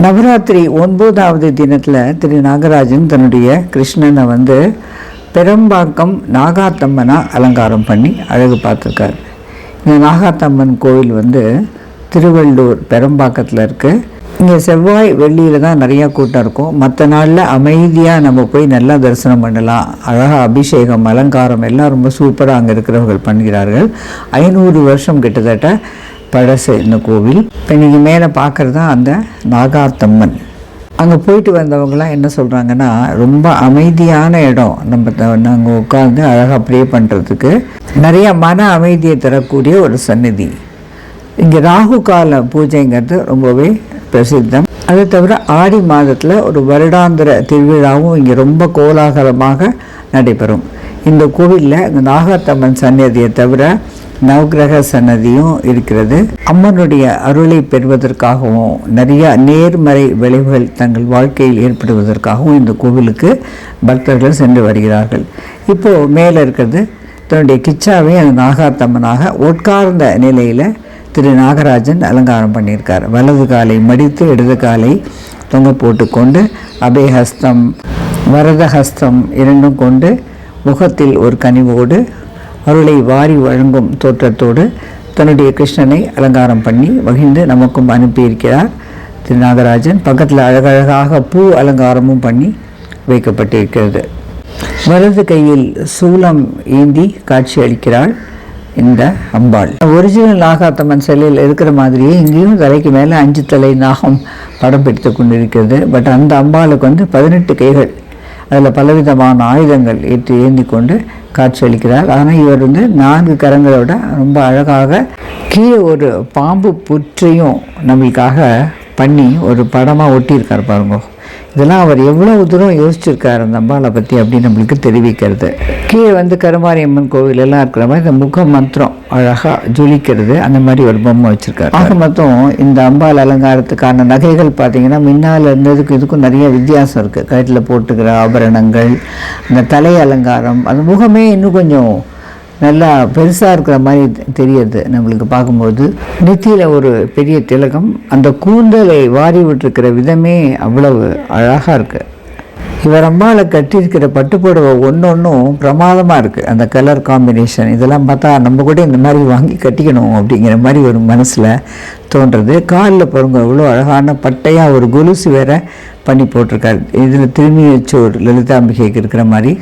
நவராத்திரி 9வது தினத்தில் திரு நாகராஜன் தன்னுடைய கிருஷ்ணனை பெரம்பாக்கம் நாகாத்தம்மனாக அலங்காரம் பண்ணி அழகு பார்த்துருக்கார். இந்த நாகாத்தம்மன் கோவில் திருவள்ளூர் பெரம்பாக்கத்தில் இருக்குது. இங்கே செவ்வாய் வெள்ளியில் தான் நிறையா கூட்டம் இருக்கும். மற்ற நாளில் அமைதியாக நம்ம போய் நல்லா தரிசனம் பண்ணலாம். அழகாக அபிஷேகம் அலங்காரம் எல்லாம் ரொம்ப சூப்பராக அங்கே இருக்கிறவர்கள் பண்ணுகிறார்கள். 500 வருஷம் கிட்டத்தட்ட பழசு இந்த கோவில். இப்போ நீங்கள் மேலே பார்க்குறது தான் அந்த நாகாத்தம்மன். அங்கே போயிட்டு வந்தவங்களாம் என்ன சொல்கிறாங்கன்னா, ரொம்ப அமைதியான இடம். நாங்கள் உட்காந்து அழகாக ப்ரே பண்ணுறதுக்கு நிறைய மன அமைதியை தரக்கூடிய ஒரு சந்நிதி. இங்கே ராகு கால பூஜைங்கிறது ரொம்பவே பிரசித்தம். அதை தவிர ஆடி மாதத்தில் ஒரு வருடாந்திர திருவிழாவும் இங்கே ரொம்ப கோலாகலமாக நடைபெறும். இந்த கோவிலில் இந்த நாகாத்தம்மன் சன்னதியை தவிர நவகிரக சன்னதியும் இருக்கிறது. அம்மனுடைய அருளை பெறுவதற்காகவும் நிறைய நேர்மறை விளைவுகள் தங்கள் வாழ்க்கையில் ஏற்படுவதற்காகவும் இந்த கோவிலுக்கு பக்தர்கள் சென்று வருகிறார்கள். இப்போது மேலே இருக்கிறது தன்னுடைய கிச்சாவை அந்த நாகாத்தம்மனாக உட்கார்ந்த நிலையில் திரு நாகராஜன் அலங்காரம் பண்ணியிருக்கார். வலது காலை மடித்து இடது காலை தொங்க போட்டுக்கொண்டு அபயஹஸ்தம் வரதஹஸ்தம் இரண்டும் கொண்டு முகத்தில் ஒரு கனிவோடு அருளை வாரி வழங்கும் தோற்றத்தோடு தன்னுடைய கிருஷ்ணனை அலங்காரம் பண்ணி மகிழ்ந்து நமக்கும் அனுப்பியிருக்கிறார் திரு நாகராஜன். பக்கத்தில் அழகழகாக பூ அலங்காரமும் பண்ணி வைக்கப்பட்டிருக்கிறது. வலது கையில் சூலம் ஏந்தி காட்சி அளிக்கிறாள் இந்த அம்பாள். ஒரிஜினல் நாகாத்தம்மன் சிலையில் இருக்கிற மாதிரியே இங்கேயும் தலைக்கு மேலே 5 தலை நாகம் படம் பிடித்து கொண்டிருக்கிறது. பட் அந்த அம்பாளுக்கு 18 கைகள், அதில் பலவிதமான ஆயுதங்கள் ஏந்தி கொண்டு காட்சியளிக்கிறார். ஆனால் இவர் 4 கரங்களோட ரொம்ப அழகாக கீழே ஒரு பாம்பு புற்றையும் நம்மளுக்காக பண்ணி ஒரு படமாக ஒட்டியிருக்கார் பாருங்க. இதெல்லாம் அவர் எவ்வளோ தூரம் யோசிச்சிருக்கார் அந்த அம்பாளை பற்றி அப்படின்னு நம்மளுக்கு தெரிவிக்கிறது. கீழே கருமாரியம்மன் கோவிலெல்லாம் இருக்கிற மாதிரி இந்த முக மந்திரம் அழகாக ஜொலிக்கிறது. அந்த மாதிரி ஒரு பொம்மை வச்சுருக்காரு. ஆக மொத்தம் இந்த அம்பாள் அலங்காரத்துக்கான நகைகள் பார்த்திங்கன்னா முன்னால் இருந்ததுக்கு இதுக்கும் நிறைய வித்தியாசம் இருக்குது. கழுத்தில் போட்டுக்கிற ஆபரணங்கள், இந்த தலை அலங்காரம், அந்த முகமே இன்னும் கொஞ்சம் நல்லா பெருசாக இருக்கிற மாதிரி தெரியுது நம்மளுக்கு பார்க்கும்போது. நெத்தியில் ஒரு பெரிய திலகம், அந்த கூந்தலை வாரி விட்டுருக்கிற விதமே அவ்வளவு அழகாக இருக்குது. இவர் அம்மாவை கட்டியிருக்கிற பட்டுப்புடவை ஒன்றும் பிரமாதமாக இருக்குது. அந்த கலர் காம்பினேஷன் இதெல்லாம் பார்த்தா நம்ம கூட இந்த மாதிரி வாங்கி கட்டிக்கணும் அப்படிங்கிற மாதிரி ஒரு மனசில் தோன்றுறது. காலில் பாருங்க இவ்வளோ அழகான பட்டையாக ஒரு கொலுசு வேற பண்ணி போட்டிருக்காரு. இதில் திரும்பி வச்சு ஒரு லலிதாம்பிகைக்கு இருக்கிற மாதிரி.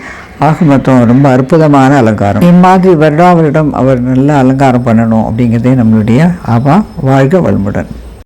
ஆக மொத்தம் ரொம்ப அற்புதமான அலங்காரம். இம்மாதிரி வருடம் அவர் நல்லா அலங்காரம் பண்ணணும் அப்படிங்கிறதே நம்மளுடைய ஆபா. வாழ்க வளமுடன்.